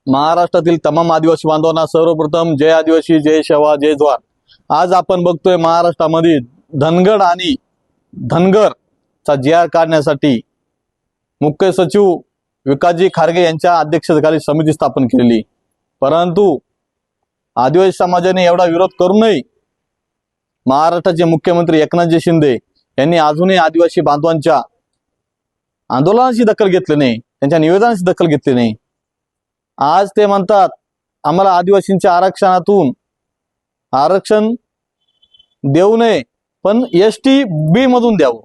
महाराष्ट्रातील तमाम आदिवासी बांधवांना सर्वप्रथम जय आदिवासी, जय शेवा, जय जोहार। आज आपण बघतोय महाराष्ट्रामध्ये धनगड आणि धनगरचा जी.आर. काढण्यासाठी मुख्य सचिव विकासजी खारगे यांच्या अध्यक्षतेखाली समिती स्थापन केलेली, परंतु आदिवासी समाजाने एवढा विरोध करूनही महाराष्ट्राचे मुख्यमंत्री एकनाथजी शिंदे यांनी अजूनही आदिवासी बांधवांच्या आंदोलनाची दखल घेतली नाही, त्यांच्या निवेदनाची दखल घेतली नाही। आज ते म्हणतात आम्हाला आदिवासींच्या आरक्षणातून आरक्षण देऊ नये, पण एसटी बी मधून द्यावं,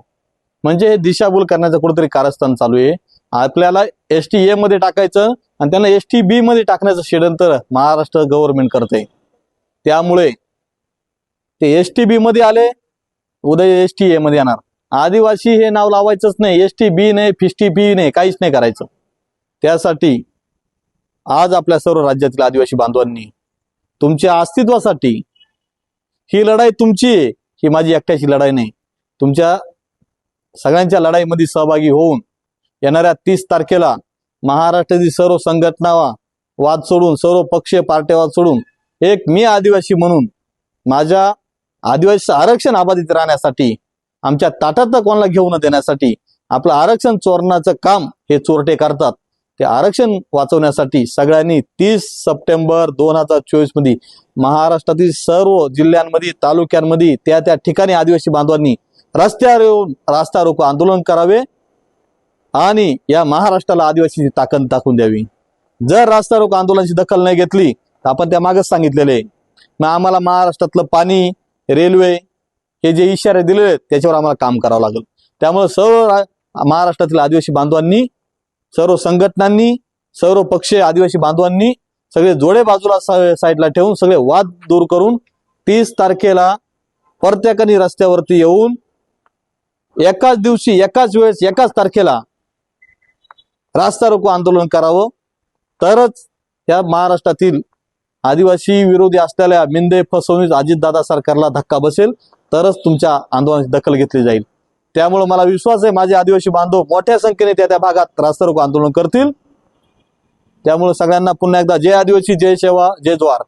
म्हणजे हे दिशाभूल करण्याचं कुठेतरी कारस्थान चालू आहे। आपल्याला एसटी ए मध्ये टाकायचं आणि त्यांना एसटी बी मध्ये टाकण्याचं षडयंत्र महाराष्ट्र गव्हर्नमेंट करते। त्यामुळे ते एसटी बी मध्ये आले, उद्या एसटी ए मध्ये येणार। आदिवासी हे नाव लावायचंच नाही, एसटी बी नाही, फिस्टी बी नाही, काहीच नाही करायचं। त्यासाठी आज आपल्या सर्व राज्यातील आदिवासी बांधवांनी तुमच्या अस्तित्वासाठी, ही लढाई तुमची आहे, ही माझी एकट्याची लढाई नाही, तुमच्या सगळ्यांच्या लढाईमध्ये सहभागी होऊन येणाऱ्या 30 तारखेला महाराष्ट्रातील सर्व संघटना वाद सोडून, सर्व पक्षीय पार्ट्यावाद सोडून एक मी आदिवासी म्हणून माझ्या आदिवासी आरक्षण अबाधित राहण्यासाठी, आमच्या ताटात कोणाला घेऊन देण्यासाठी, आपलं आरक्षण चोरण्याचं काम हे चोरटे करतात, ते आरक्षण वाचवण्यासाठी सगळ्यांनी 30 सप्टेंबर 2024 मध्ये महाराष्ट्रातील सर्व जिल्ह्यांमध्ये, तालुक्यांमध्ये त्या ठिकाणी आदिवासी बांधवांनी रस्त्यावर येऊन रास्ता रोको आंदोलन करावे आणि या महाराष्ट्राला आदिवासीची ताकद दाखवून द्यावी। जर रास्ता रोको आंदोलनाची दखल नाही घेतली तर आपण त्या मागच सांगितलेले, मग आम्हाला महाराष्ट्रातलं पाणी, रेल्वे हे जे इशारे दिले त्याच्यावर आम्हाला काम करावं लागेल। त्यामुळे सर्व महाराष्ट्रातील आदिवासी बांधवांनी, सर्व संघटनांनी, सर्व पक्षीय आदिवासी बांधवांनी सगळे जोडे बाजूला साईडला ठेवून सगळे वाद दूर करून 30 तारखेला प्रत्येकाने रस्त्यावरती येऊन एकाच दिवशी, एकाच वेळेस, एकाच तारखेला रास्ता रोको आंदोलन करावं, तरच या महाराष्ट्रातील आदिवासी विरोधी असलेल्या मिंदे फसवणूक अजितदादा सरकारला धक्का बसेल, तरच तुमच्या आंदोलनाची दखल घेतली जाईल। त्यामुळे मला विश्वास आहे माझे आदिवासी बांधव मोठ्या संख्येने त्या भागात रास्ता रोको आंदोलन करतील। त्यामुळे सगळ्यांना पुन्हा एकदा जय आदिवासी, जय शेवा, जय जोहार।